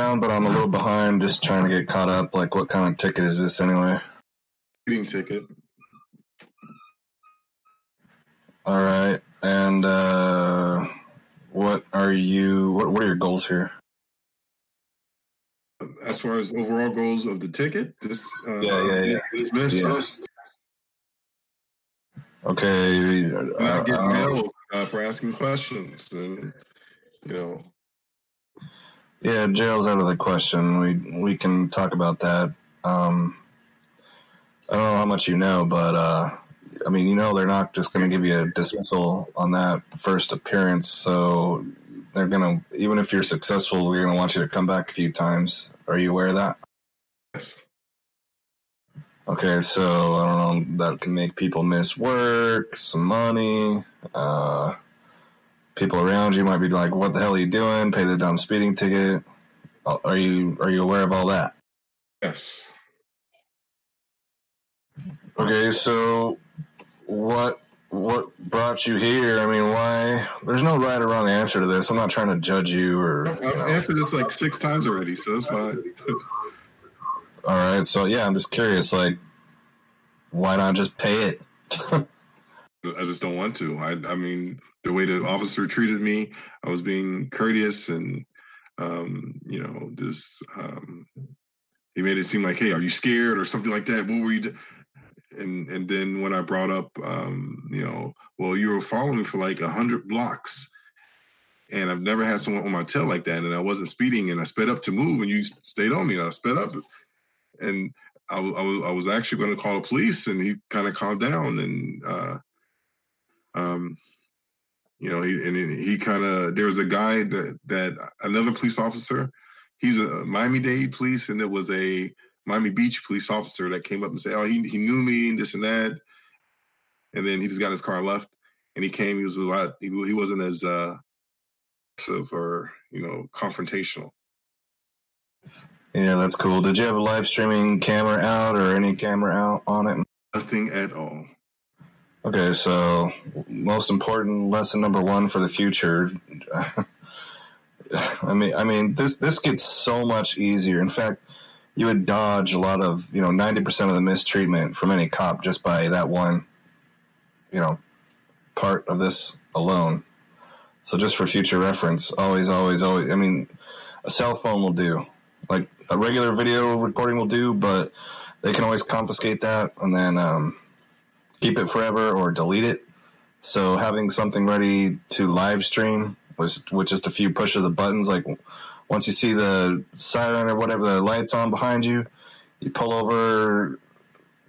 around, but I'm a little behind, just trying to get caught up. Like, what kind of ticket is this anyway? Speeding ticket. All right. And what are your goals here? As far as overall goals of the ticket, Dismiss. Okay. I get mail for asking questions, and Yeah, jail's out of the question. We can talk about that. I don't know how much you know, but I mean, they're not just going to give you a dismissal on that first appearance. So they're going to, even if you're successful, they're going to want you to come back a few times. Are you aware of that? Yes. Okay, so I don't know, that can make people miss work, some money. People around you might be like, "What the hell are you doing? Pay the dumb speeding ticket." Are you aware of all that? Yes. Okay, so what brought you here? I mean, why? There's no right or wrong answer to this. I'm not trying to judge you or. I've answered this like 6 times already, so it's fine. All right, so yeah, I'm just curious. Like, why not just pay it? I just don't want to. I mean, the way the officer treated me, I was being courteous, and he made it seem like, "Hey, are you scared?" or something like that. What were you? And then when I brought up, well, you were following me for like 100 blocks, and I've never had someone on my tail like that, and I wasn't speeding, and I sped up to move, and you stayed on me, and I sped up, and I was actually going to call the police, and he kind of calmed down, and he kind of, there was a guy that another police officer, he's a Miami-Dade police, and there was a Miami Beach police officer that came up and said, "Oh, he knew me and this and that," and then he just got in his car and left. And he came. He was he wasn't as aggressive or confrontational. Yeah, that's cool. Did you have a live streaming camera out or any camera out on it? Nothing at all. Okay, so most important lesson number 1 for the future. I mean, this gets so much easier. In fact, you would dodge a lot of 90% of the mistreatment from any cop just by that one part of this alone. So just for future reference, always. I mean, a cell phone will do. Like a regular video recording will do, but they can always confiscate that and then keep it forever or delete it. So having something ready to live stream with just a few push of the buttons, like once you see the siren or whatever, the lights on behind you, you pull over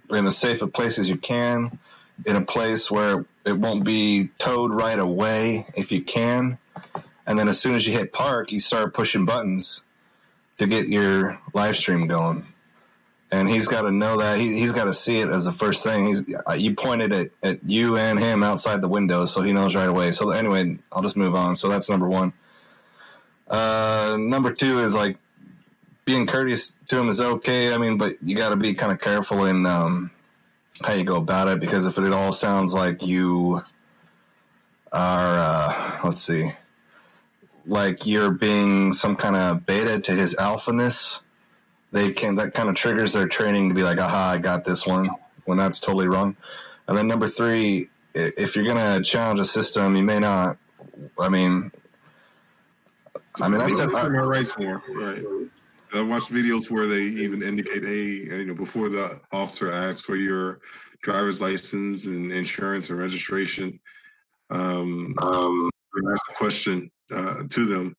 in as safe a place as you can, in a place where it won't be towed right away if you can. And then as soon as you hit park, you start pushing buttons to get your live stream going. And he's got to know that. He's got to see it as the first thing. You pointed at you and him outside the window, so he knows right away. So anyway, I'll just move on. So that's number 1. Number 2 is like being courteous to him is okay. I mean, but you got to be kind of careful in how you go about it, because if it all sounds like you are, like you're being some kind of beta to his alphaness, that kind of triggers their training to be like, aha, I got this one, when that's totally wrong. And then number 3, if you're going to challenge a system, you may not, I've said my rights more, right? I watched videos where they even indicate, hey, before the officer asks for your driver's license and insurance and registration, ask a question to them.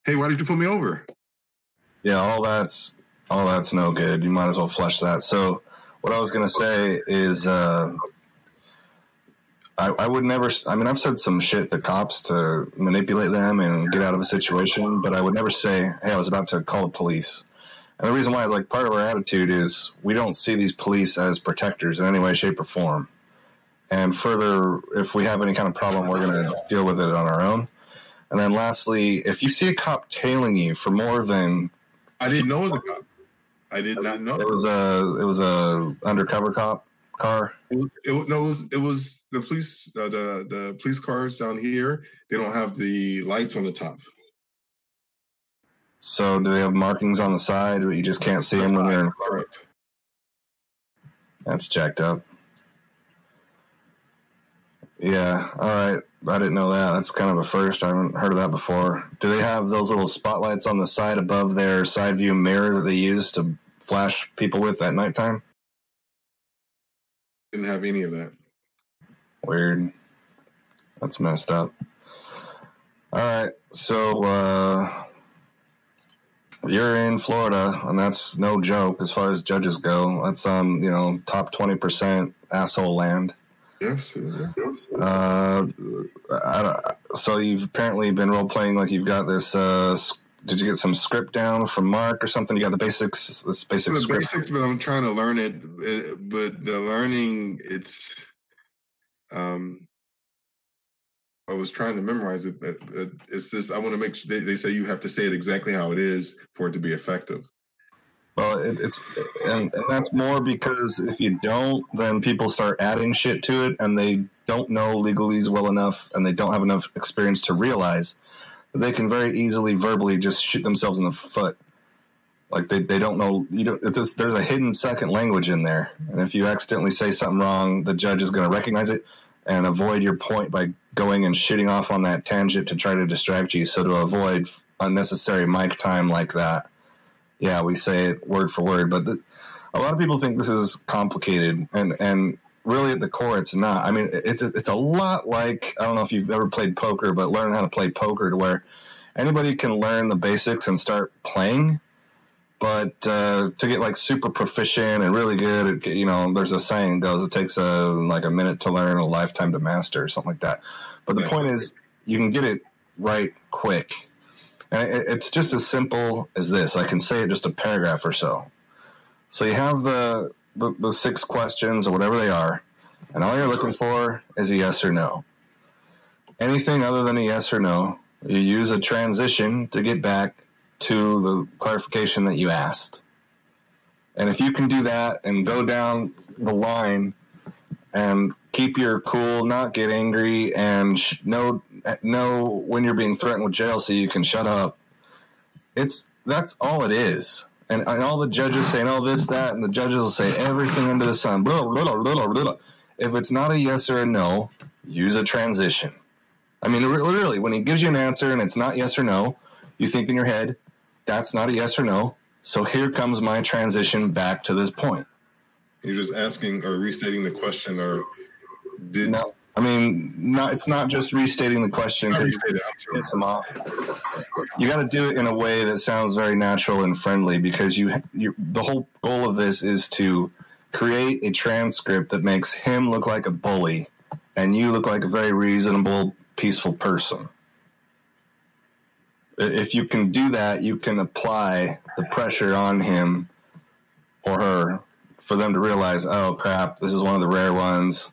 Hey, why did you pull me over? Yeah, all that's no good. You might as well flush that. So what I was going to say is I would never – I mean, I've said some shit to cops to manipulate them and get out of a situation, but I would never say, hey, I was about to call the police. And the reason why is, like, part of our attitude is we don't see these police as protectors in any way, shape, or form. And further, if we have any kind of problem, we're going to deal with it on our own. And then lastly, if you see a cop tailing you for more than – I didn't know it was a cop. I did not know. It was a undercover cop car. It was the police. The police cars down here, they don't have the lights on the top. So do they have markings on the side, but you just can't see them when you're in front? That's jacked up. Yeah, all right. I didn't know that. That's kind of a first. I haven't heard of that before. Do they have those little spotlights on the side above their side view mirror that they use to flash people with at nighttime? Didn't have any of that. Weird. That's messed up. All right, so you're in Florida, and that's no joke as far as judges go. That's on, top 20% asshole land. Yes. So you've apparently been role playing like you've got this. Did you get some script down from Mark or something? You got the basics. This basic script. Basics, but I'm trying to learn it. But the learning, it's. I was trying to memorize it, but it's just I want to make sure they say you have to say it exactly how it is for it to be effective. Well, and that's more because if you don't, then people start adding shit to it, and they don't know legalese well enough, and they don't have enough experience to realize that they can very easily verbally just shoot themselves in the foot. Like they don't know. There's a hidden second language in there, and if you accidentally say something wrong, the judge is going to recognize it and avoid your point by going and shitting off on that tangent to try to distract you. So to avoid unnecessary mic time like that. Yeah, we say it word for word, but a lot of people think this is complicated, and really at the core, it's not. I mean, it's a lot like, I don't know if you've ever played poker, but learn how to play poker to where anybody can learn the basics and start playing, but to get like super proficient and really good, there's a saying goes, it takes like a minute to learn, a lifetime to master, or something like that. But the point is, you can get it right quick. And it's just as simple as this. I can say it just a paragraph or so. So you have the 6 questions or whatever they are, and all you're looking for is a yes or no. Anything other than a yes or no, you use a transition to get back to the clarification that you asked. And if you can do that and go down the line and keep your cool, not get angry, and know when you're being threatened with jail so you can shut up. That's all it is. And all the judges saying, oh, this, that, and the judges will say everything under the sun. Blah, blah, blah, blah, blah. If it's not a yes or a no, use a transition. I mean, literally, when he gives you an answer and it's not yes or no, you think in your head, that's not a yes or no. So here comes my transition back to this point. You're just asking or restating the question, or did... No, I mean, it's not just restating the question because you piss them off. You got to do it in a way that sounds very natural and friendly, because the whole goal of this is to create a transcript that makes him look like a bully and you look like a very reasonable, peaceful person. If you can do that, you can apply the pressure on him or her for them to realize, oh, crap, this is one of the rare ones.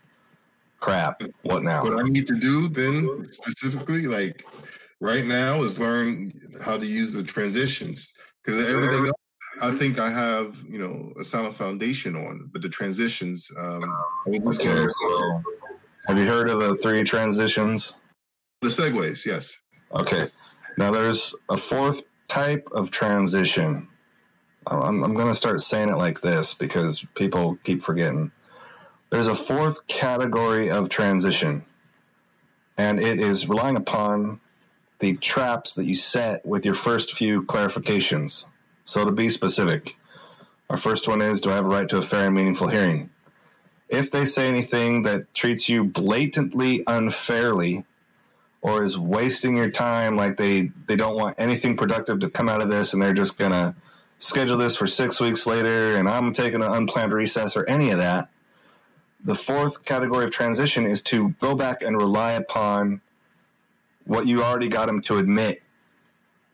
Crap, what now? What I need to do then, specifically, like right now, is learn how to use the transitions. Because everything else, I think I have, a solid foundation on. But the transitions, okay, so have you heard of the 3 transitions? The segues, yes. Okay. Now there's a 4th type of transition. I'm going to start saying it like this because people keep forgetting. There's a 4th category of transition, and it is relying upon the traps that you set with your first few clarifications. So to be specific, our first one is, do I have a right to a fair and meaningful hearing? If they say anything that treats you blatantly unfairly or is wasting your time, like they don't want anything productive to come out of this and they're just going to schedule this for 6 weeks later and I'm taking an unplanned recess or any of that, the 4th category of transition is to go back and rely upon what you already got him to admit.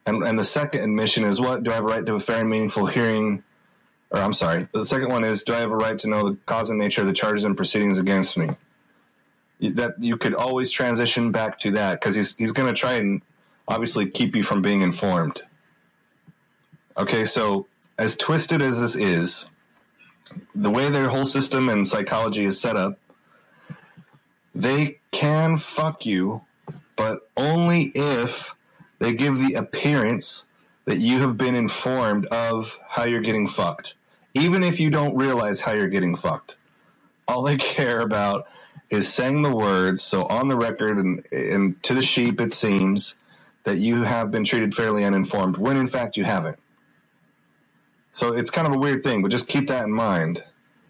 And the second admission is, what? Do I have a right to a fair and meaningful hearing? Or I'm sorry. The second one is, do I have a right to know the cause and nature of the charges and proceedings against me? That you could always transition back to that because he's going to try and obviously keep you from being informed. Okay, so as twisted as this is, the way their whole system and psychology is set up, they can fuck you, but only if they give the appearance that you have been informed of how you're getting fucked. Even if you don't realize how you're getting fucked. All they care about is saying the words, so on the record and to the sheep it seems that you have been treated fairly uninformed, when in fact you haven't. So it's kind of a weird thing, but just keep that in mind.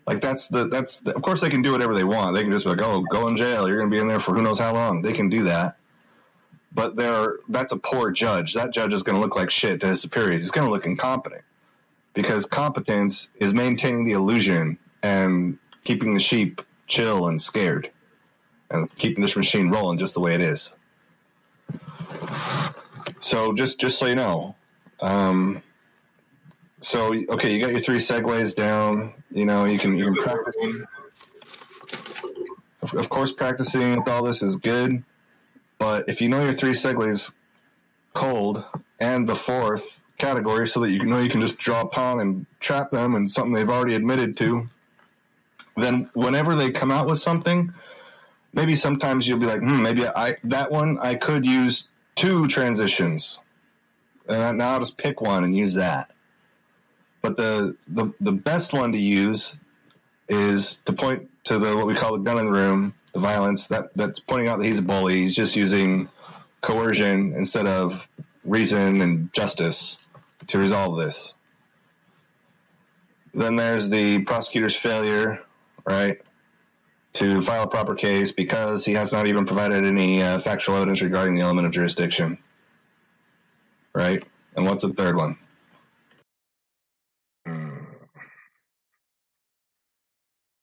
Like that's of course they can do whatever they want. They can just be like, oh, go in jail. You're going to be in there for who knows how long. They can do that. But that's a poor judge. That judge is going to look like shit to his superiors. He's going to look incompetent because competence is maintaining the illusion and keeping the sheep chill and scared and keeping this machine rolling just the way it is. So just so you know, so, okay, you got your 3 segues down. You know, you can practice. Of course, practicing with all this is good. But if you know your 3 segues cold and the 4th category so that you know you can just draw upon and trap them in something they've already admitted to, then whenever they come out with something, maybe sometimes you'll be like, maybe that one I could use 2 transitions. And now I'll just pick one and use that. But the best one to use is to point to what we call the gun in the room, the violence, that's pointing out that he's a bully. He's just using coercion instead of reason and justice to resolve this. Then there's the prosecutor's failure, right, to file a proper case because he has not even provided any factual evidence regarding the element of jurisdiction, right? And what's the third one?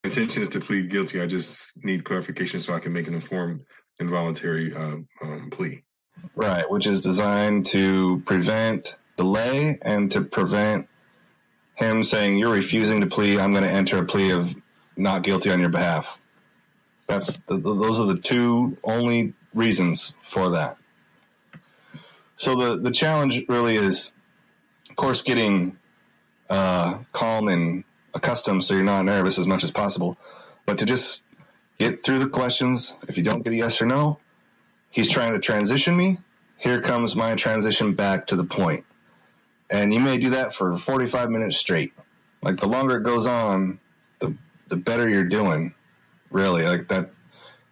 Intention is to plead guilty. I just need clarification so I can make an informed involuntary plea. Right, which is designed to prevent delay and to prevent him saying, you're refusing to plea, I'm going to enter a plea of not guilty on your behalf. Those are the 2 only reasons for that. So the challenge really is, of course, getting calm and accustomed so you're not nervous as much as possible, but to just get through the questions. If you don't get a yes or no, he's trying to transition me. Here comes my transition back to the point. And you may do that for 45 minutes straight. Like the longer it goes on, the better you're doing, really. Like that,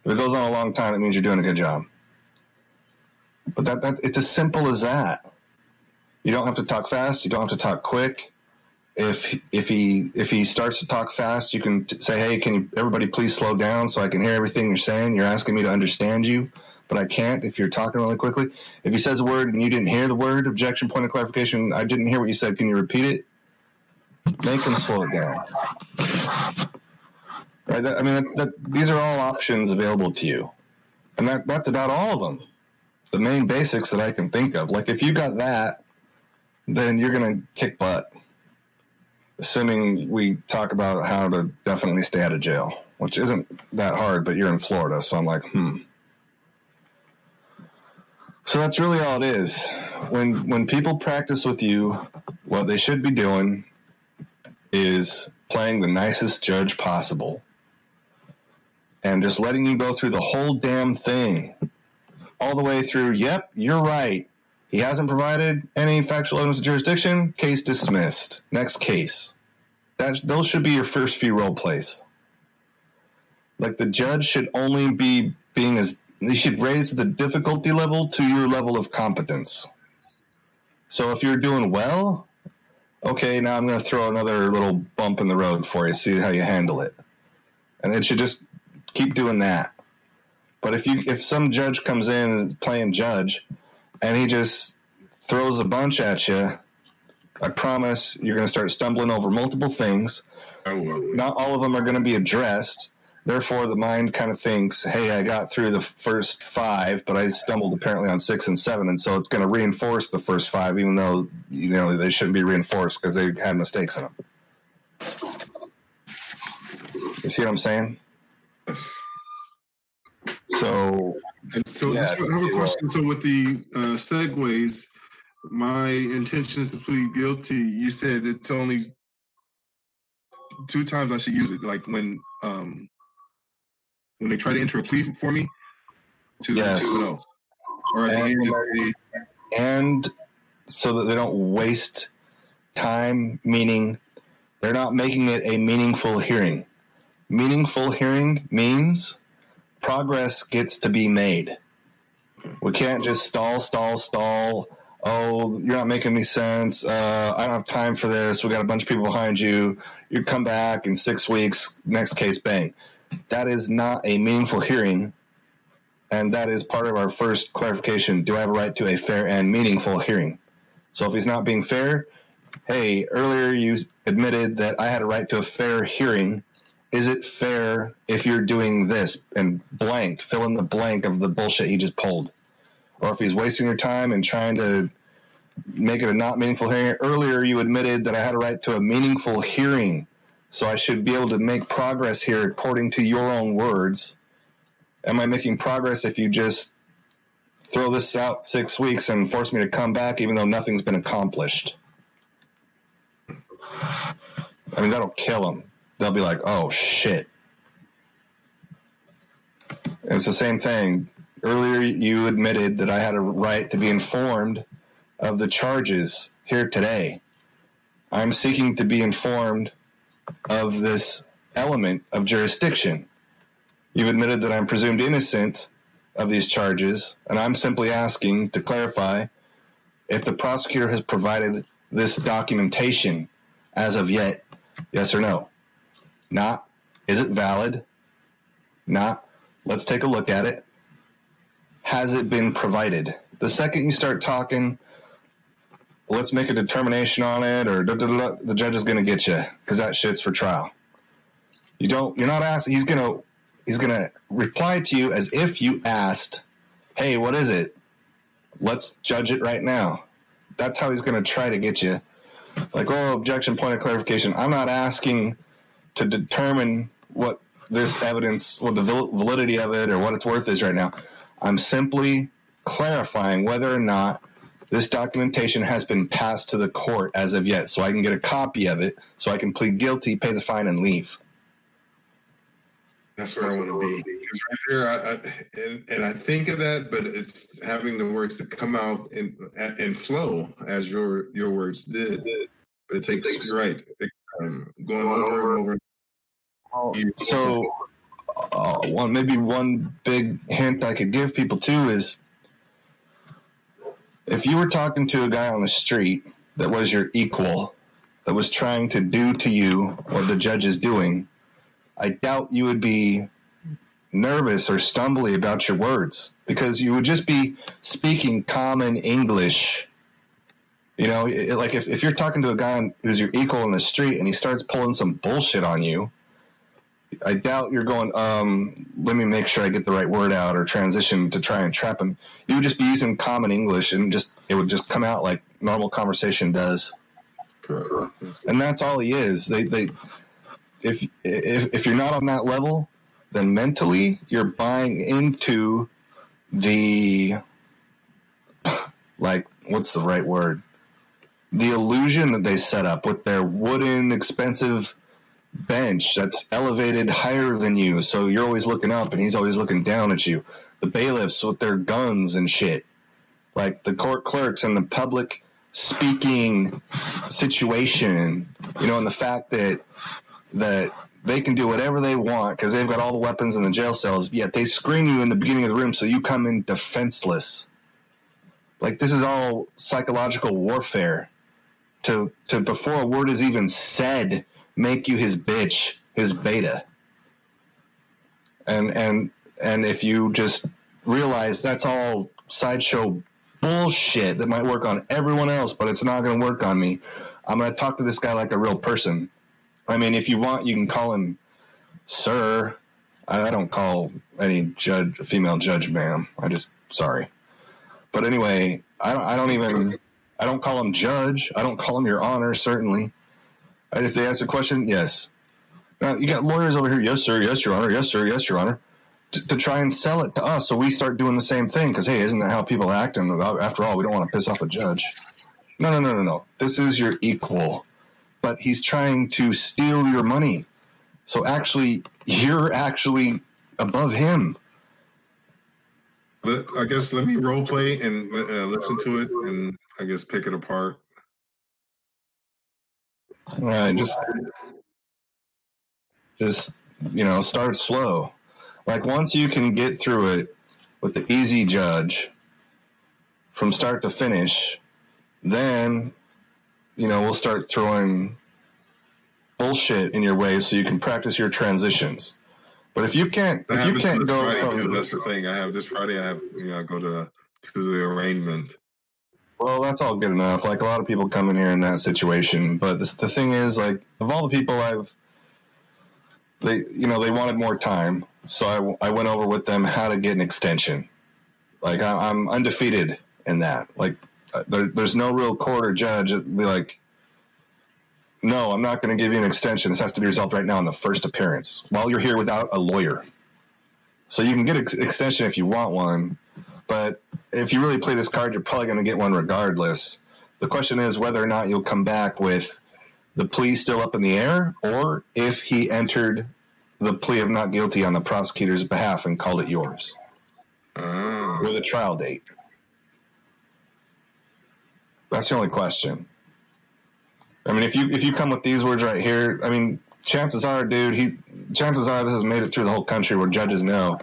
if it goes on a long time, it means you're doing a good job. But that it's as simple as that. You don't have to talk fast. You don't have to talk quick. If he starts to talk fast, you can say, hey, can everybody please slow down so I can hear everything you're saying? You're asking me to understand you, but I can't if you're talking really quickly. If he says a word and you didn't hear the word, objection, point of clarification, I didn't hear what you said, can you repeat it? Make him slow it down. Right? These are all options available to you. And that's about all of them. The main basics that I can think of. Like if you got that, then you're going to kick butt. Assuming we talk about how to definitely stay out of jail, which isn't that hard, but you're in Florida, so I'm like, So that's really all it is. When people practice with you, what they should be doing is playing the nicest judge possible and just letting you go through the whole damn thing, all the way through, yep, you're right. He hasn't provided any factual evidence of jurisdiction. Case dismissed. Next case. Those should be your first few role plays. Like the judge should only be he should raise the difficulty level to your level of competence. So if you're doing well, okay, now I'm going to throw another little bump in the road for you, see how you handle it. And it should just keep doing that. But if some judge comes in playing judge and he just throws a bunch at you, I promise you're going to start stumbling over multiple things. Not all of them are going to be addressed. Therefore, the mind kind of thinks, hey, I got through the first 5, but I stumbled apparently on 6 and 7, and so it's going to reinforce the first 5, even though they shouldn't be reinforced because they had mistakes in them. You see what I'm saying? Yes. So I have a question. So with the segues, my intention is to plead guilty. You said it's only 2 times I should use it, like when they try to enter a plea for me to someone else, or at the end of the so that they don't waste time, meaning they're not making it a meaningful hearing. Meaningful hearing means progress gets to be made. We can't just stall. Oh, you're not making any sense. I don't have time for this. We got a bunch of people behind you. You come back in 6 weeks, next case, bang. That is not a meaningful hearing, and that is part of our first clarification. Do I have a right to a fair and meaningful hearing? So if he's not being fair, hey, earlier you admitted that I had a right to a fair hearing. Is it fair if you're doing this and blank, fill in the blank of the bullshit he just pulled? Or if he's wasting your time and trying to make it a not meaningful hearing. Earlier you admitted that I had a right to a meaningful hearing, so I should be able to make progress here according to your own words. Am I making progress if you just throw this out 6 weeks and force me to come back even though nothing's been accomplished? I mean, that'll kill them. They'll be like, oh, shit. And it's the same thing. Earlier, you admitted that I had a right to be informed of the charges here today. I'm seeking to be informed of this element of jurisdiction. You've admitted that I'm presumed innocent of these charges, and I'm simply asking to clarify if the prosecutor has provided this documentation as of yet, yes or no. Not, is it valid? Not, let's take a look at it. Has it been provided? The second you start talking, let's make a determination on it, or the judge is going to get you because that shit's for trial. You're not asking. He's gonna reply to you as if you asked, "Hey, what is it? Let's judge it right now." That's how he's going to try to get you. Like, oh, objection, point of clarification. I'm not asking to determine what this evidence, what the validity of it, or what it's worth is right now. I'm simply clarifying whether or not this documentation has been passed to the court as of yet, so I can get a copy of it, so I can plead guilty, pay the fine, and leave. That's where I want to be. Because right there, I think of that, but it's having the words to come out and flow as your words did. But it takes, you're right, going over and over. So, maybe one big hint I could give people too is, if you were talking to a guy on the street that was your equal, that was trying to do to you what the judge is doing, I doubt you would be nervous or stumbly about your words, because you would just be speaking common English. You know, like if you're talking to a guy who's your equal in the street and he starts pulling some bullshit on you, I doubt you're going, let me make sure I get the right word out or transition to try and trap him. You would just be using common English and it would just come out like normal conversation does. And that's all he is. If you're not on that level, then mentally you're buying into the, like, what's the right word? The illusion that they set up with their wooden, expensive bench that's elevated higher than you, so you're always looking up and he's always looking down at you. The bailiffs with their guns and shit. Like the court clerks and the public speaking situation, you know, and the fact that they can do whatever they want because they've got all the weapons in the jail cells, yet they screen you in the beginning of the room so you come in defenseless. Like, this is all psychological warfare to before a word is even said, make you his bitch, his beta. And if you just realize that's all sideshow bullshit that might work on everyone else, but it's not going to work on me, I'm going to talk to this guy like a real person. I mean, if you want, you can call him sir. I don't call any female judge ma'am. Sorry. But anyway, I don't call him judge. I don't call him your honor, certainly. If they ask a question, yes. Now, you got lawyers over here, yes, sir, yes, your honor, yes, sir, yes, your honor, to try and sell it to us so we start doing the same thing because, hey, isn't that how people act? And after all, we don't want to piss off a judge. No. This is your equal. But he's trying to steal your money. So actually, you're actually above him. I guess let me role play and listen to it and I guess, pick it apart. Right, just start slow. Like once you can get through it with the easy judge from start to finish, then we'll start throwing bullshit in your way so you can practice your transitions. But if you can't go Friday too, that's the thing. I have this Friday. I go to the arraignment. Well, that's all good enough. Like a lot of people come in here in that situation, but the thing is, like, of all the people they wanted more time, so I went over with them how to get an extension. Like I'm undefeated in that. Like there's no real court or judge that'd be like, no, I'm not going to give you an extension. This has to be resolved right now in the first appearance while you're here without a lawyer. So you can get an extension if you want one, but if you really play this card, you're probably going to get one regardless. The question is whether or not you'll come back with the plea still up in the air, or if he entered the plea of not guilty on the prosecutor's behalf and called it yours with a trial date. That's the only question. I mean, if you come with these words right here, I mean, chances are this has made it through the whole country where judges know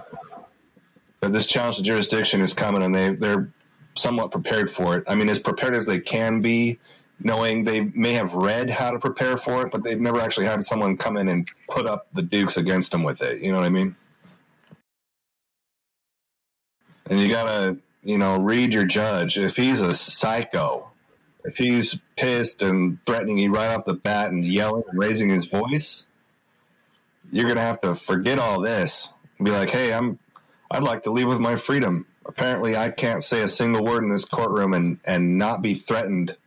that this challenge to jurisdiction is coming, and they're somewhat prepared for it. I mean, as prepared as they can be, knowing they may have read how to prepare for it, but they've never actually had someone come in and put up the dukes against them with it. You know what I mean? And you gotta, read your judge. If he's a psycho, if he's pissed and threatening you right off the bat and yelling and raising his voice, you're going to have to forget all this and be like, hey, I'd like to leave with my freedom. Apparently I can't say a single word in this courtroom and not be threatened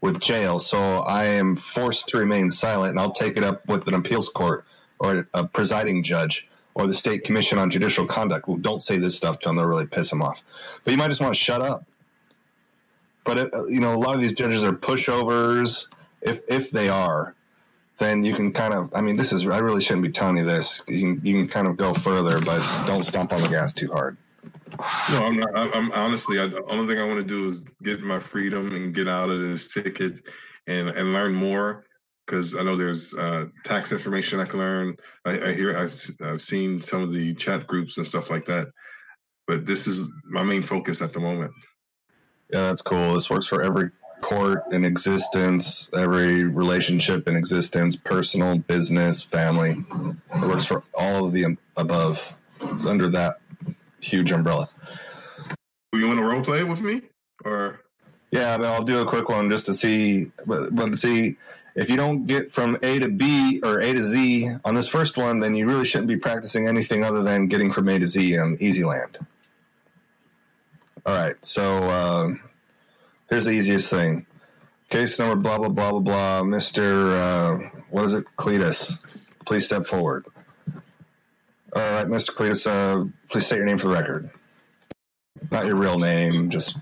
with jail, so I am forced to remain silent, and I'll take it up with an appeals court or a presiding judge or the State Commission on Judicial Conduct. Well, don't say this stuff to them. They'll really piss them off. But you might just want to shut up. But, a lot of these judges are pushovers. If they are, then you can kind of, I really shouldn't be telling you this. You can kind of go further, but don't stomp on the gas too hard. No, I'm not. I'm honestly, the only thing I want to do is get my freedom and get out of this ticket and learn more, because I know there's tax information I can learn. I've seen some of the chat groups and stuff like that, but this is my main focus at the moment. Yeah, that's cool. This works for every court in existence, every relationship in existence, personal, business, family. It works for all of the above. It's under that huge umbrella. Do you want to role play with me, or? Yeah, I'll do a quick one just to see. But see, if you don't get from A to B or A to Z on this first one, then you really shouldn't be practicing anything other than getting from A to Z on easy land. All right, so here's the easiest thing. Case number blah, blah, blah, blah, blah. Mr. What is it? Cletus. Please step forward. All right, Mr. Cletus, please state your name for the record. Not your real name, just...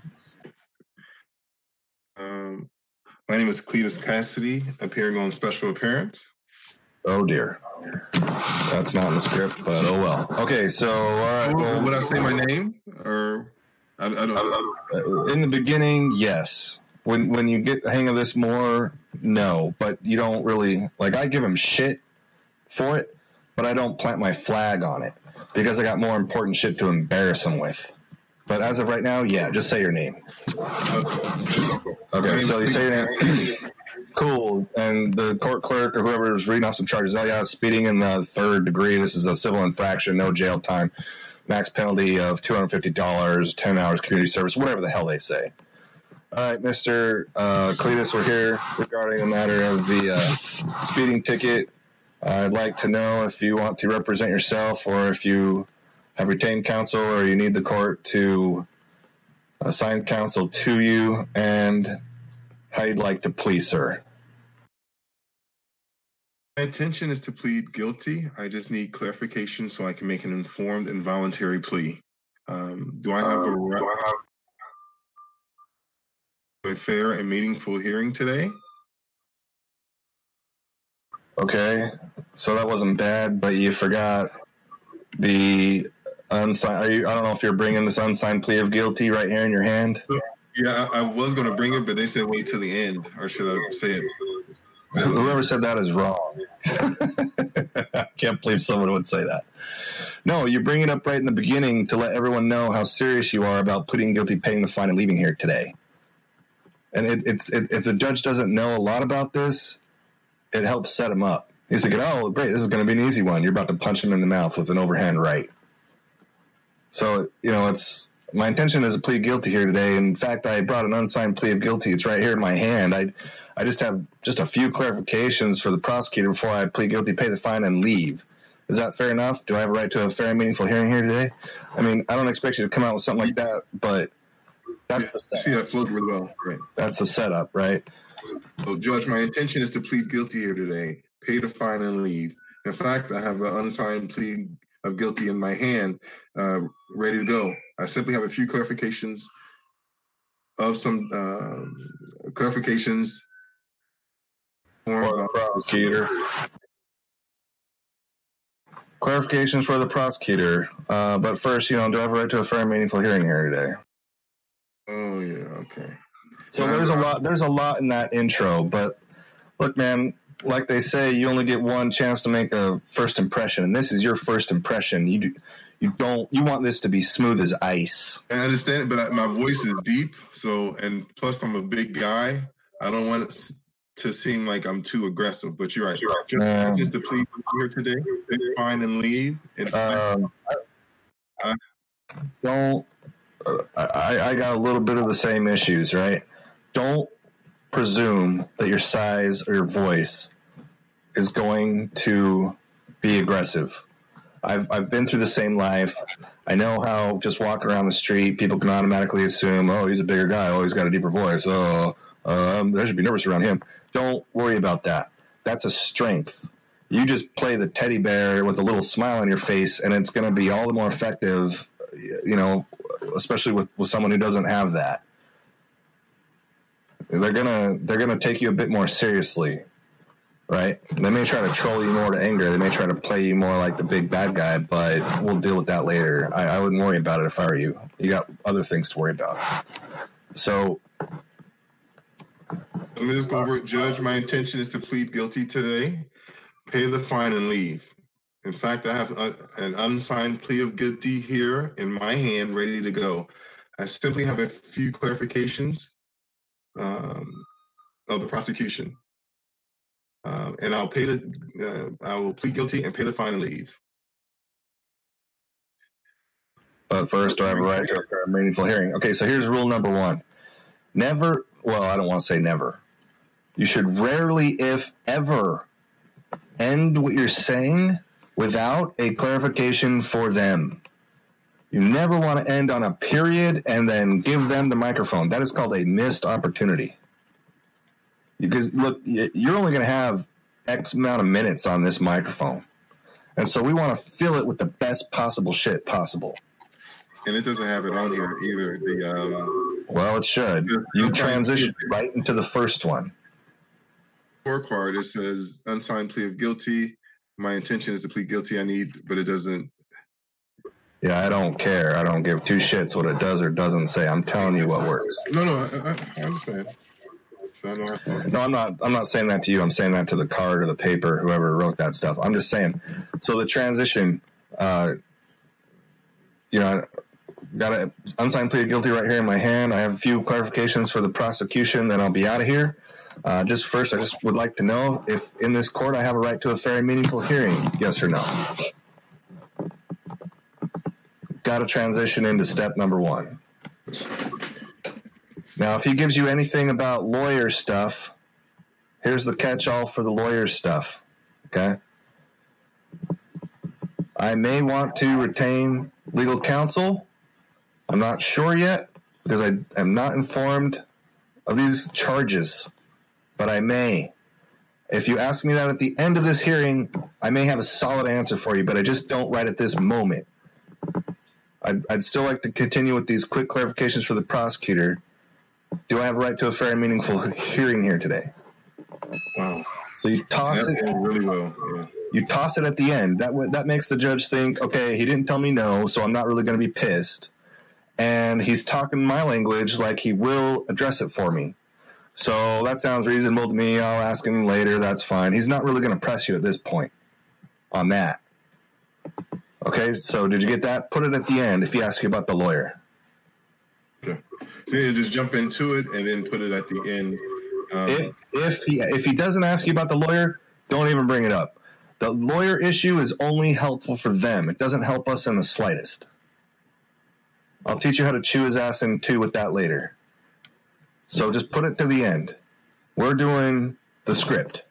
My name is Cletus Cassidy, appearing on special appearance. Oh, dear. That's not in the script, but oh well. Okay, so... all right, would I say my name? Or... I don't... In the beginning, yes. When you get the hang of this more, no. But you don't really... Like, I give him shit for it, but I don't plant my flag on it because I got more important shit to embarrass him with. But as of right now, yeah, just say your name. Okay, so you say your name. Cool. And the court clerk or whoever is reading off some charges, oh, yeah, speeding in the third degree. This is a civil infraction, no jail time. Max penalty of $250, 10 hours community service, whatever the hell they say. All right, Mr. Cletus, we're here regarding the matter of the speeding ticket. I'd like to know if you want to represent yourself or if you have retained counsel or you need the court to assign counsel to you, and how you'd like to plead, sir. My intention is to plead guilty. I just need clarification so I can make an informed and voluntary plea. Do I have a fair and meaningful hearing today? Okay, so that wasn't bad, but you forgot the unsigned. I don't know if you're bringing this unsigned plea of guilty right here in your hand. Yeah, I was going to bring it, but they said wait till the end, or should I say it? Whoever said that is wrong. I can't believe someone would say that. No, you bring it up right in the beginning to let everyone know how serious you are about pleading guilty, paying the fine, and leaving here today. And if the judge doesn't know a lot about this, it helps set him up. He's thinking, oh, great, this is going to be an easy one. You're about to punch him in the mouth with an overhand right. So, my intention is to plead guilty here today. In fact, I brought an unsigned plea of guilty. It's right here in my hand. I just have just a few clarifications for the prosecutor before I plead guilty, pay the fine, and leave. Is that fair enough? Do I have a right to a fair and meaningful hearing here today? I mean, I don't expect you to come out with something like that, but that's the setup. See, that flowed really well. Right. That's the setup, right? So, Judge, my intention is to plead guilty here today, pay the fine, and leave. In fact, I have an unsigned plea of guilty in my hand, ready to go. I simply have a few clarifications of some clarifications for the prosecutor. Clarifications for the prosecutor. But first, do I have a right to a fair and meaningful hearing here today? Oh, yeah, okay. So there's a lot in that intro, but look, man, like they say, you only get one chance to make a first impression, and this is your first impression. You want this to be smooth as ice. I understand it, but my voice is deep, and plus I'm a big guy. I don't want it to seem like I'm too aggressive, but you're right. Just to plead here today, fine and leave. I got a little bit of the same issues, right? Don't presume that your size or your voice is going to be aggressive. I've been through the same life. I know how just walking around the street, people can automatically assume, oh, he's a bigger guy. Oh, he's got a deeper voice. Oh, I should be nervous around him. Don't worry about that. That's a strength. You just play the teddy bear with a little smile on your face, and it's going to be all the more effective, especially with someone who doesn't have that. They're gonna take you a bit more seriously, right? They may try to troll you more to anger. They may try to play you more like the big bad guy, but we'll deal with that later. I wouldn't worry about it if I were you. You got other things to worry about. So let me just go over it, Judge. My intention is to plead guilty today, pay the fine, and leave. In fact, I have an unsigned plea of guilty here in my hand, ready to go. I simply have a few clarifications of the prosecution, and I will plead guilty and pay the fine and leave. But first, do I have a right to a meaningful hearing? Okay, so here's rule number one. Never, well, I don't want to say never. You should rarely, if ever, end what you're saying without a clarification for them. You never want to end on a period and then give them the microphone. That is called a missed opportunity. Because, look, you're only going to have X amount of minutes on this microphone. And so we want to fill it with the best possible shit possible. And it doesn't have it on here either. Well, it should. You transition right into the first one. Scorecard, it says unsigned plea of guilty. My intention is to plead guilty. But it doesn't. Yeah, I don't care. I don't give two shits what it does or doesn't say. I'm telling you what works. No, I understand. No, I'm not saying that to you. I'm saying that to the card or the paper, whoever wrote that stuff. I'm just saying. So the transition, got an unsigned plea of guilty right here in my hand. I have a few clarifications for the prosecution, then I'll be out of here. Just first, I just would like to know if in this court I have a right to a fair and meaningful hearing, yes or no. Got to transition into step number one. Now, if he gives you anything about lawyer stuff, here's the catch-all for the lawyer stuff, okay? I may want to retain legal counsel. I'm not sure yet because I am not informed of these charges, but I may. If you ask me that at the end of this hearing, I may have a solid answer for you, but I just don't right at this moment. I'd still like to continue with these quick clarifications for the prosecutor. Do I have a right to a fair and meaningful hearing here today? Wow. So you toss it really well. Yeah. You toss it at the end. That makes the judge think, okay, he didn't tell me no, so I'm not really going to be pissed. and he's talking my language like he will address it for me. So that sounds reasonable to me. I'll ask him later. That's fine. He's not really going to press you at this point on that. Okay, so did you get that? Put it at the end if he asks you about the lawyer. Okay. So you just jump into it and then put it at the end. If he doesn't ask you about the lawyer, don't even bring it up. The lawyer issue is only helpful for them. It doesn't help us in the slightest. I'll teach you how to chew his ass in two with that later. So just put it to the end. We're doing the script.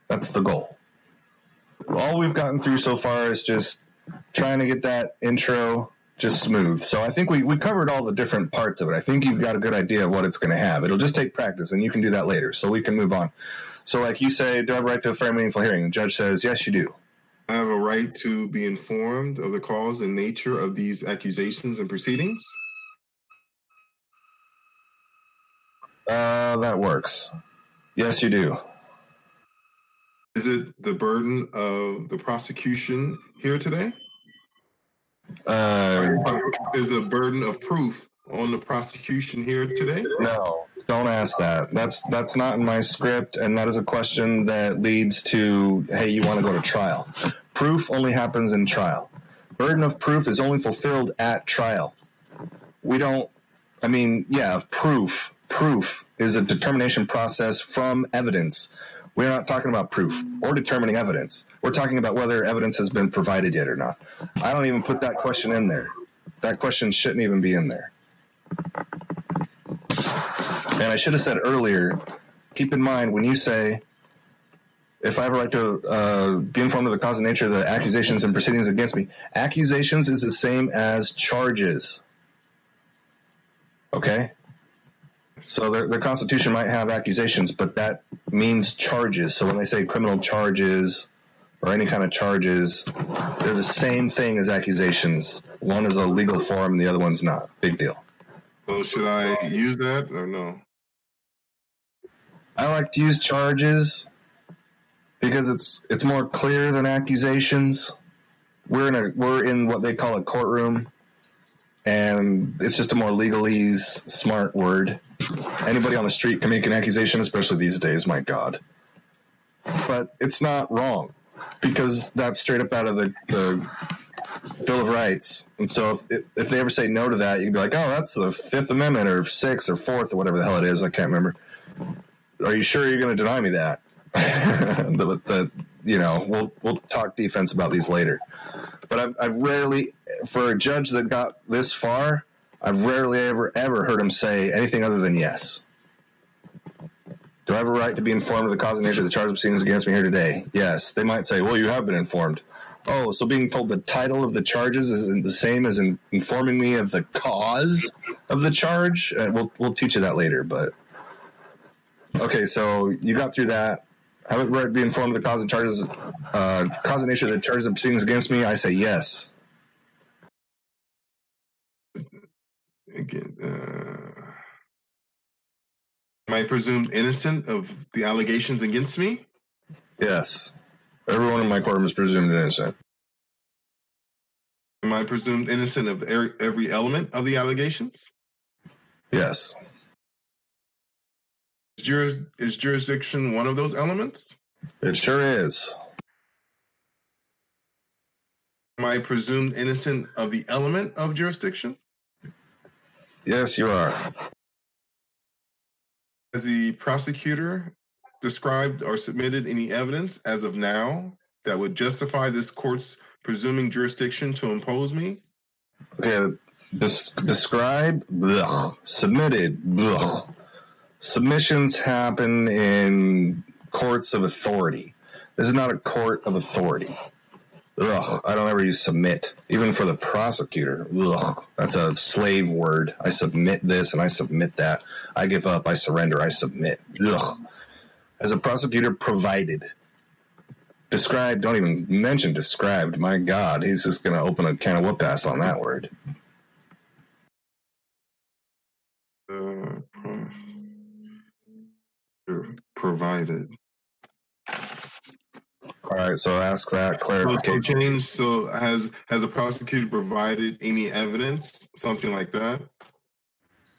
That's the goal. All we've gotten through so far is just trying to get that intro just smooth. So I think we covered all the different parts of it. I think you've got a good idea of what it's going to have. It'll just take practice, and you can do that later. So we can move on. So like you say, do I have a right to a fair and meaningful hearing? The judge says, yes, you do. I have a right to be informed of the cause and nature of these accusations and proceedings. That works. Yes, you do. Is it the burden of the prosecution here today? Is the burden of proof on the prosecution here today? No, don't ask that. That's not in my script, and that is a question that leads to, hey, you want to go to trial. Proof only happens in trial. Burden of proof is only fulfilled at trial. Proof is a determination process from evidence. We're not talking about proof or determining evidence. We're talking about whether evidence has been provided yet or not. I don't even put that question in there. That question shouldn't even be in there. And I should have said earlier, keep in mind when you say, if I have a right to be informed of the cause and nature of the accusations and proceedings against me, accusations is the same as charges. Okay? So their constitution might have accusations, but that means charges. So when they say criminal charges or any kind of charges, they're the same thing as accusations. One is a legal form and the other one's not. Big deal. So should I use that or no? I like to use charges because it's more clear than accusations. We're in what they call a courtroom, and it's just a more legalese, smart word. Anybody on the street can make an accusation, especially these days, my God. But it's not wrong, because that's straight up out of the Bill of Rights. And so if they ever say no to that, you can be like, oh, that's the Fifth Amendment or Sixth or Fourth or whatever the hell it is. I can't remember. Are you sure you're going to deny me that? We'll talk defense about these later. But I've rarely, for a judge that got this far, I've rarely ever heard him say anything other than yes. Do I have a right to be informed of the cause and nature of the charges and proceedings against me here today? Yes. They might say, well, you have been informed. Oh, so being told the title of the charges is the same as informing me of the cause of the charge? We'll teach you that later, but... Okay, so you got through that. I have a right to be informed of the cause and nature of the charges and proceedings against me? I say yes. Again, am I presumed innocent of the allegations against me? Yes. Everyone in my courtroom is presumed innocent. Am I presumed innocent of every element of the allegations? Yes. Is jurisdiction one of those elements? It sure is. Am I presumed innocent of the element of jurisdiction? Yes, you are. Has the prosecutor described or submitted any evidence as of now that would justify this court's presuming jurisdiction to impose me? Okay, describe, submitted, Submissions happen in courts of authority. This is not a court of authority. I don't ever use submit, even for the prosecutor. That's a slave word. I submit this and I submit that. I give up, I surrender, I submit. As a prosecutor, provided. Described, don't even mention described. My God, he's just going to open a can of whoop-ass on that word. Provided. All right, so ask that clarification. So has a prosecutor provided any evidence, something like that?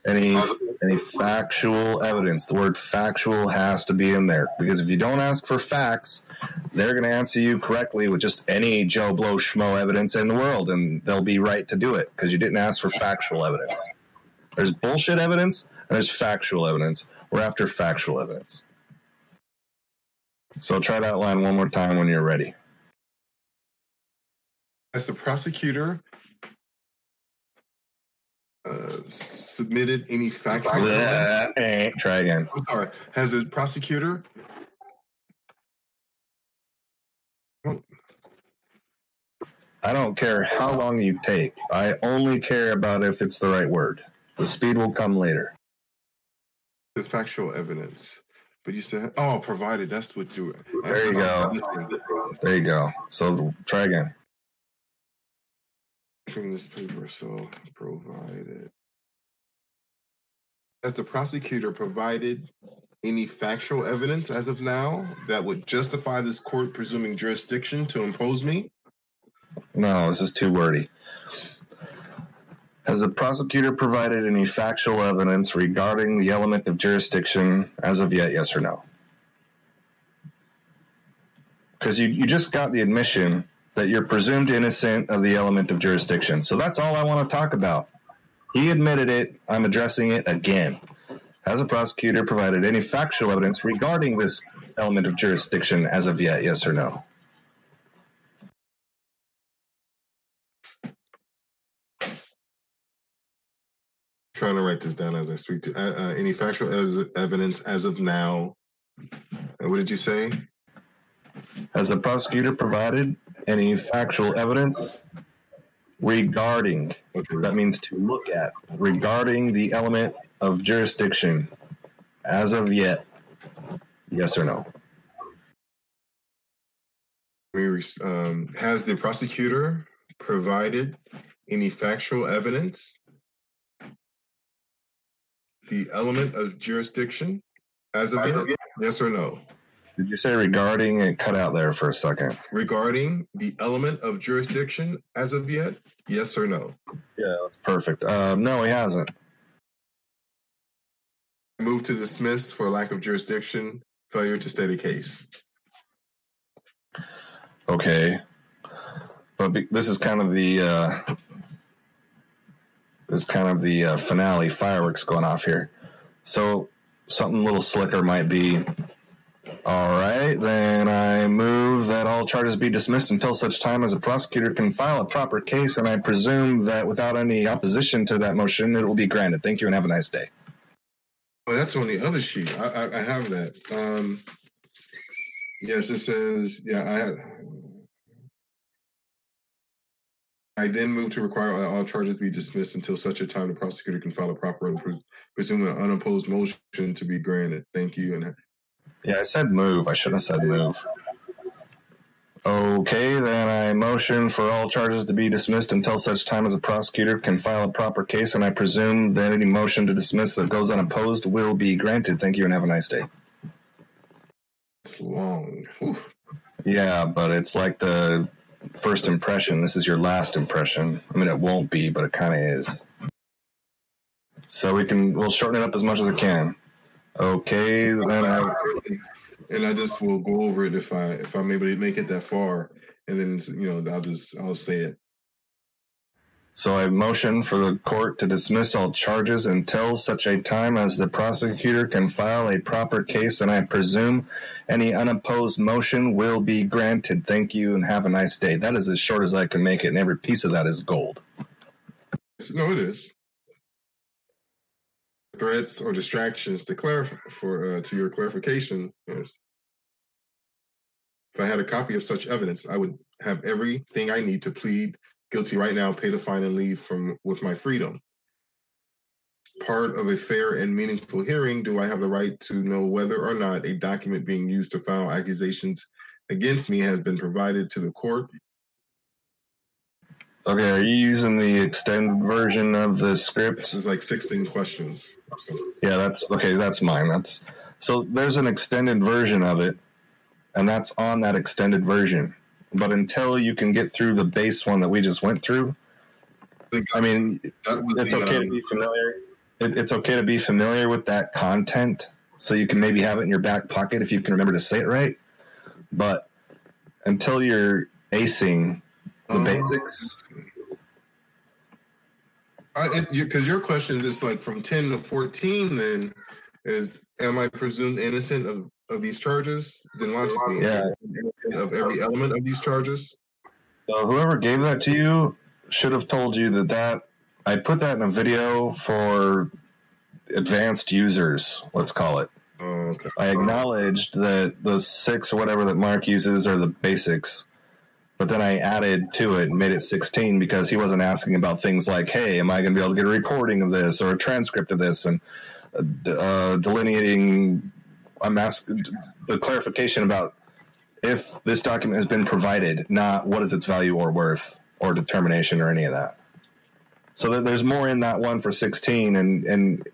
Any factual evidence. The word factual has to be in there, because if you don't ask for facts, they're going to answer you correctly with just any Joe Blow Schmo evidence in the world, and they'll be right to do it because you didn't ask for factual evidence. There's bullshit evidence and there's factual evidence. We're after factual evidence. So try that line one more time when you're ready. As the prosecutor submitted any factual evidence? Try again. I'm sorry. Has the prosecutor I don't care how long you take. I only care about if it's the right word. The speed will come later. The factual evidence. But you said, provided. That's what you... There you go. There you go. So try again. From this paper, so provided. Has the prosecutor provided any factual evidence as of now that would justify this court presuming jurisdiction to impose me? No, this is too wordy. Has the prosecutor provided any factual evidence regarding the element of jurisdiction as of yet, yes or no? Because you just got the admission that you're presumed innocent of the element of jurisdiction. So that's all I want to talk about. He admitted it. I'm addressing it again. Has the prosecutor provided any factual evidence regarding this element of jurisdiction as of yet, yes or no? Trying to write this down as I speak to any factual evidence as of now. And what did you say? Has the prosecutor provided any factual evidence regarding, that means to look at, regarding the element of jurisdiction as of yet, yes or no? Has the prosecutor provided any factual evidence, the element of jurisdiction as of yet, yes or no? Did you say regarding? It cut out there for a second. Regarding the element of jurisdiction as of yet, yes or no? Yeah, that's perfect. No, he hasn't. Move to dismiss for lack of jurisdiction, failure to state a case. Okay, but this is kind of the finale, fireworks going off here. So something a little slicker might be, all right, then I move that all charges be dismissed until such time as a prosecutor can file a proper case, and I presume that without any opposition to that motion, it will be granted. Thank you and have a nice day. Oh, that's on the other sheet. I have that. Yes, it says, I then move to require all charges be dismissed until such a time the prosecutor can file a proper and presume an unopposed motion to be granted. Thank you. And yeah, I said move. I should have said move. Okay, then I motion for all charges to be dismissed until such time as a prosecutor can file a proper case, and I presume that any motion to dismiss that goes unopposed will be granted. Thank you and have a nice day. It's long. Whew. Yeah, but it's like the first impression. This is your last impression. I mean, it won't be, but it kind of is. So we'll shorten it up as much as I can. Okay, then I just will go over it if I'm able to make it that far, and then I'll say it. So I motion for the court to dismiss all charges until such a time as the prosecutor can file a proper case, and I presume any unopposed motion will be granted. Thank you and have a nice day. That is as short as I can make it, and every piece of that is gold. No, it is. Threats or distractions to clarify to your clarification. Yes. If I had a copy of such evidence, I would have everything I need to plead guilty right now, pay the fine, and leave with my freedom. Part of a fair and meaningful hearing, do I have the right to know whether or not a document being used to file accusations against me has been provided to the court? Okay, are you using the extended version of the script? This is like 16 questions. So. Yeah, that's mine. So there's an extended version of it, and that's on that extended version. But until you can get through the base one that we just went through, I mean, it's okay to be familiar. it's okay to be familiar with that content, so you can maybe have it in your back pocket if you can remember to say it right. But until you're acing the basics. Because your question is like from 10 to 14, then am I presumed innocent of these charges? Then logically, yeah, innocent of every element of these charges. So whoever gave that to you should have told you that I put that in a video for advanced users, let's call it. Oh, okay. I acknowledged that the 6 or whatever that Mark uses are the basics, but then I added to it and made it 16 because he wasn't asking about things like, hey, am I going to be able to get a recording of this or a transcript of this, and delineating. I'm asking the clarification about if this document has been provided, not what is its value or worth or determination or any of that. So there's more in that one for 16, and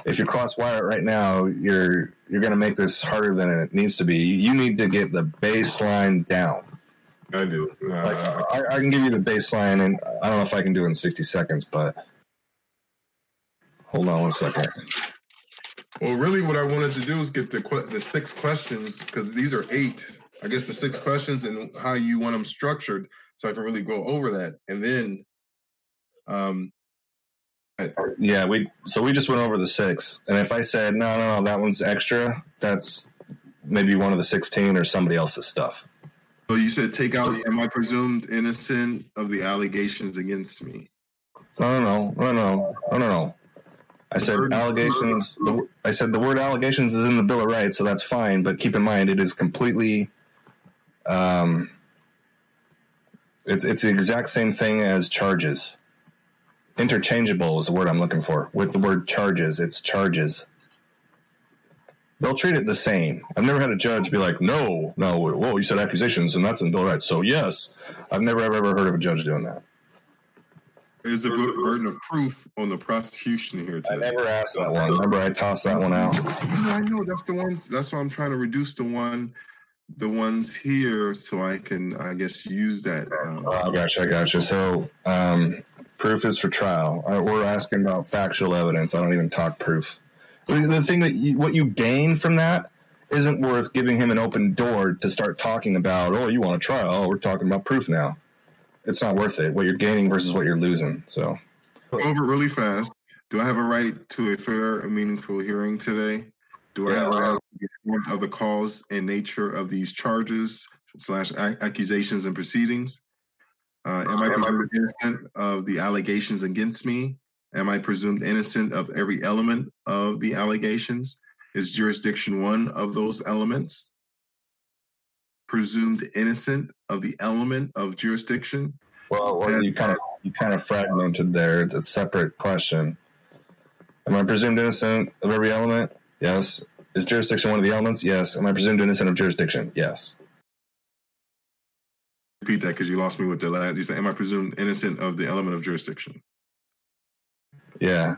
if you cross-wire it right now, you're going to make this harder than it needs to be. You need to get the baseline down. I do. I can give you the baseline, and I don't know if I can do it in 60 seconds, but hold on one second. Well, really what I wanted to do is get the 6 questions, because these are 8. I guess the 6 questions and how you want them structured, so I can really go over that. And then we just went over the 6, and if I said no, that one's extra, that's maybe one of the 16 or somebody else's stuff. So you said take out, am I presumed innocent of the allegations against me? No. I said allegations. I said the word allegations is in the Bill of Rights, so that's fine. But keep in mind, it is completely. It's the exact same thing as charges. Interchangeable is the word I'm looking for. With the word charges, it's charges. They'll treat it the same. I've never had a judge be like, no, whoa, you said accusations, and that's in the Bill of Rights, so yes. I've never, ever heard of a judge doing that. Is the burden of proof on the prosecution here today? I never asked that one. Remember, I tossed that one out. I know, that's the ones. That's why I'm trying to reduce the ones here, so I can, I guess, use that. I gotcha. So, proof is for trial. We're asking about factual evidence. I don't even talk proof. The thing what you gain from that isn't worth giving him an open door to start talking about, oh, you want a trial? Oh, we're talking about proof now. It's not worth it. What you're gaining versus what you're losing. So, over really fast. Do I have a right to a fair and meaningful hearing today? Do I have a right to be informed of the cause and nature of these charges / accusations and proceedings? Am I presumed innocent of the allegations against me? Am I presumed innocent of every element of the allegations? Is jurisdiction one of those elements? Presumed innocent of the element of jurisdiction? Well, you kind of fragmented there. It's a separate question. Am I presumed innocent of every element? Yes. Is jurisdiction one of the elements? Yes. Am I presumed innocent of jurisdiction? Yes. Repeat that because you lost me with the last. You said, am I presumed innocent of the element of jurisdiction? Yeah.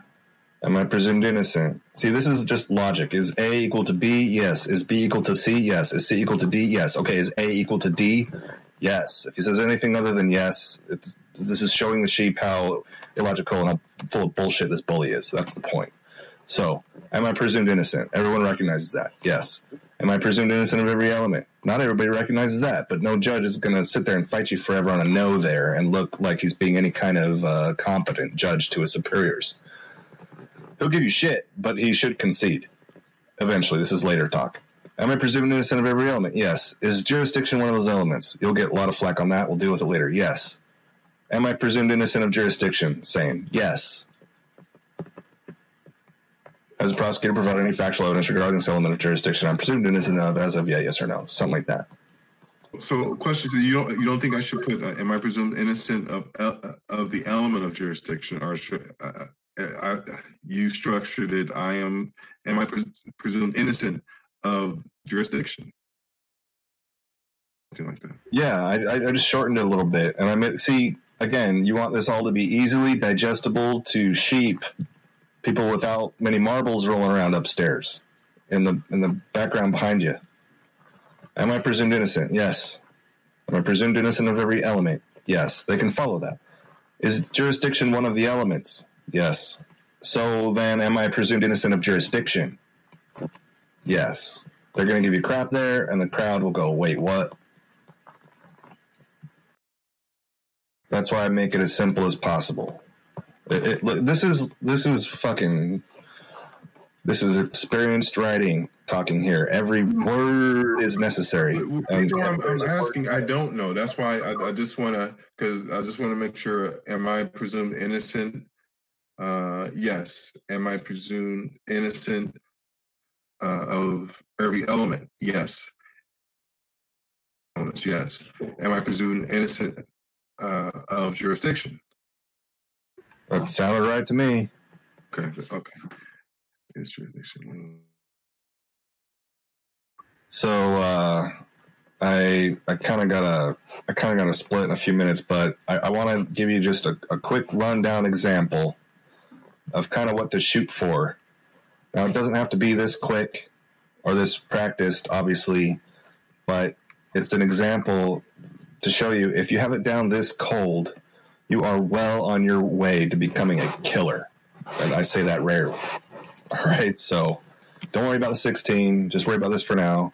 Am I presumed innocent? See, this is just logic. Is A equal to B? Yes. Is B equal to C? Yes. Is C equal to D? Yes. Okay, is A equal to D? Yes. If he says anything other than yes, this is showing the sheep how illogical and how full of bullshit this bully is. That's the point. So, am I presumed innocent? Everyone recognizes that. Yes. Am I presumed innocent of every element? Not everybody recognizes that, but no judge is going to sit there and fight you forever on a no there and look like he's being any kind of competent judge to his superiors. He'll give you shit, but he should concede. Eventually, this is later talk. Am I presumed innocent of every element? Yes. Is jurisdiction one of those elements? You'll get a lot of flack on that. We'll deal with it later. Yes. Am I presumed innocent of jurisdiction? Same. Yes. Has the prosecutor provided any factual evidence regarding this element of jurisdiction I'm presumed innocent of as of yet, yes or no? Something like that. So, question to you: you don't think I should put am I presumed innocent of the element of jurisdiction, or should you structured it? Am I presumed innocent of jurisdiction? Something like that. Yeah, I just shortened it a little bit, and I mean, see, again, you want this all to be easily digestible to sheep. People without many marbles rolling around upstairs in the background behind you. Am I presumed innocent? Yes. Am I presumed innocent of every element? Yes. They can follow that. Is jurisdiction one of the elements? Yes. So then, am I presumed innocent of jurisdiction? Yes. They're going to give you crap there, and the crowd will go, wait, what? That's why I make it as simple as possible. This is experienced writing talking here. Every word is necessary. I'm asking. I don't know. That's why I just want to make sure. Am I presumed innocent? Yes. Am I presumed innocent of every element? Yes. Yes. Am I presumed innocent of jurisdiction? That sounded right to me. Okay. It's jurisdiction. So I kind of got a split in a few minutes, but I want to give you just a quick rundown example of kind of what to shoot for. Now, it doesn't have to be this quick or this practiced, obviously, but it's an example to show you if you have it down this cold, you are well on your way to becoming a killer. And I say that rarely. All right, so don't worry about the 16. Just worry about this for now.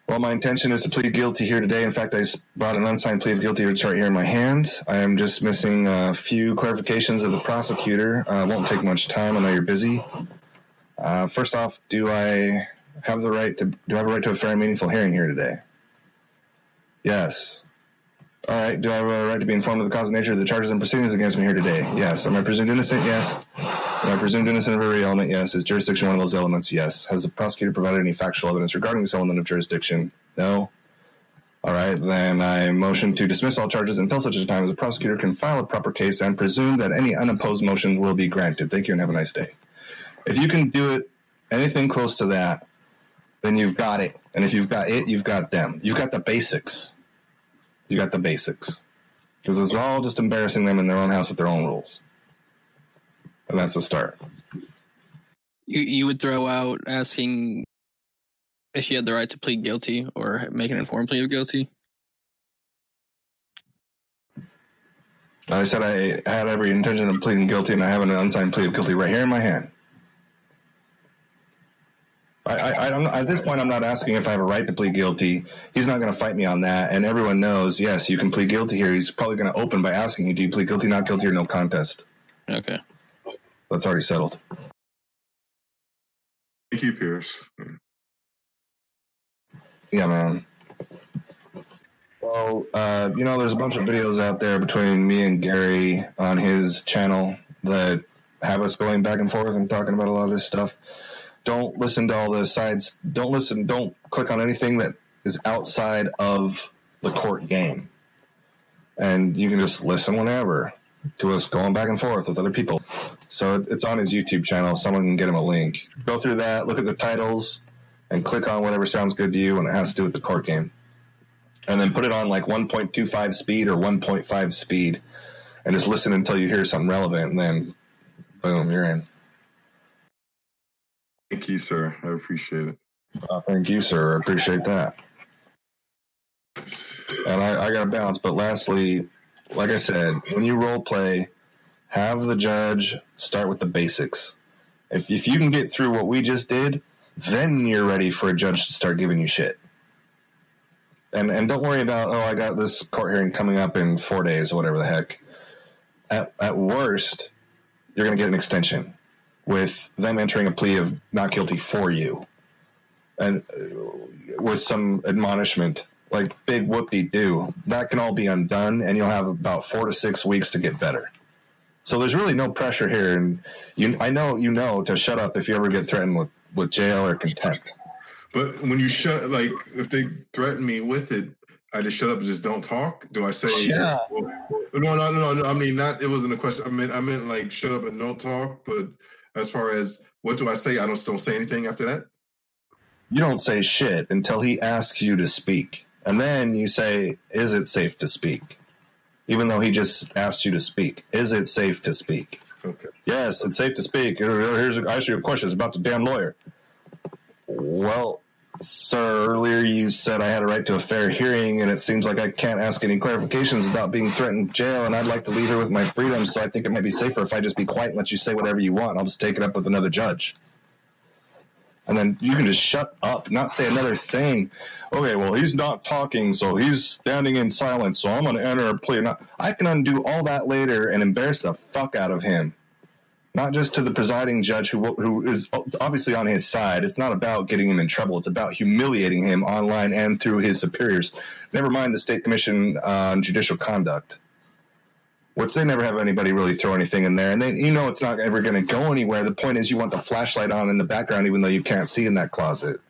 Well, my intention is to plead guilty here today. In fact, I brought an unsigned plea of guilty right here in my hand. I am just missing a few clarifications of the prosecutor. Won't take much time. I know you're busy. First off, do I have a right to a fair and meaningful hearing here today? Yes. All right. Do I have a right to be informed of the cause and nature of the charges and proceedings against me here today? Yes. Am I presumed innocent? Yes. Am I presumed innocent of every element? Yes. Is jurisdiction one of those elements? Yes. Has the prosecutor provided any factual evidence regarding this element of jurisdiction? No. All right. Then I motion to dismiss all charges until such a time as the prosecutor can file a proper case and presume that any unopposed motion will be granted. Thank you and have a nice day. If you can do it, anything close to that, then you've got it. And if you've got it, you've got them. You've got the basics. You got the basics. Because it's all just embarrassing them in their own house with their own rules. And that's the start. You would throw out asking if you had the right to plead guilty or make an informed plea of guilty? I said I had every intention of pleading guilty, and I have an unsigned plea of guilty right here in my hand. I don't. At this point, I'm not asking if I have a right to plead guilty. He's not going to fight me on that, and everyone knows, yes, you can plead guilty here. He's probably going to open by asking you, do you plead guilty, not guilty, or no contest? Okay. That's already settled. Thank you, Pierce. Yeah, man. Well, there's a bunch of videos out there between me and Gary on his channel that have us going back and forth and talking about a lot of this stuff. Don't listen to all the sides. Don't click on anything that is outside of the court game. And you can just listen whenever to us going back and forth with other people. So it's on his YouTube channel. Someone can get him a link. Go through that, look at the titles, and click on whatever sounds good to you when it has to do with the court game. And then put it on like 1.25 speed or 1.5 speed and just listen until you hear something relevant, and then boom, you're in. Thank you, sir. I appreciate it. Thank you, sir. I appreciate that. And I got to balance. But lastly, like I said, when you role play, have the judge start with the basics. If you can get through what we just did, then you're ready for a judge to start giving you shit. And don't worry about, I got this court hearing coming up in 4 days or whatever the heck. At worst, you're going to get an extension with them entering a plea of not guilty for you. And with some admonishment, like big whoop-de-doo, that can all be undone, and you'll have about 4 to 6 weeks to get better. So there's really no pressure here. And I know you know to shut up if you ever get threatened with jail or contempt. But when you if they threaten me with it, I just shut up and just don't talk? Do I say, yeah. No. I mean, it wasn't a question. I meant like shut up and don't talk. But as far as what do I say, I don't say anything after that? You don't say shit until he asks you to speak. And then you say, is it safe to speak? Even though he just asked you to speak. Is it safe to speak? Okay. Yes, it's safe to speak. I ask you a question. It's about the damn lawyer. Well, Sir, earlier you said I had a right to a fair hearing, and it seems like I can't ask any clarifications without being threatened with jail, and I'd like to leave here with my freedom, so I think it might be safer if I just be quiet and let you say whatever you want. I'll just take it up with another judge. And then you can just shut up, not say another thing. Okay, well, he's not talking, so he's standing in silence, so I'm going to enter a plea. I can undo all that later and embarrass the fuck out of him. Not just to the presiding judge who is obviously on his side. It's not about getting him in trouble. It's about humiliating him online and through his superiors. Never mind the State Commission on Judicial Conduct, which they never have anybody really throw anything in there. And then it's not ever going to go anywhere. The point is you want the flashlight on in the background even though you can't see in that closet.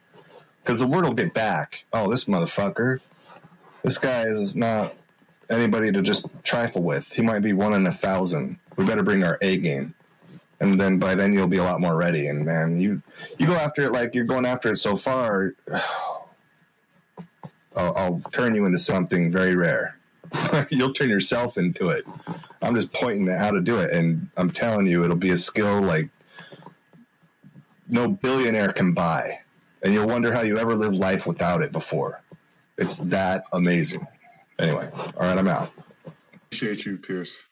Because the word will get back. Oh, this motherfucker. This guy is not anybody to just trifle with. He might be 1 in 1,000. We better bring our A game. And then by then you'll be a lot more ready. And man, you go after it like you're going after it so far. I'll turn you into something very rare. You'll turn yourself into it. I'm just pointing at how to do it. And I'm telling you, it'll be a skill like no billionaire can buy. And you'll wonder how you ever lived life without it before. It's that amazing. Anyway, all right, I'm out. Appreciate you, Pierce.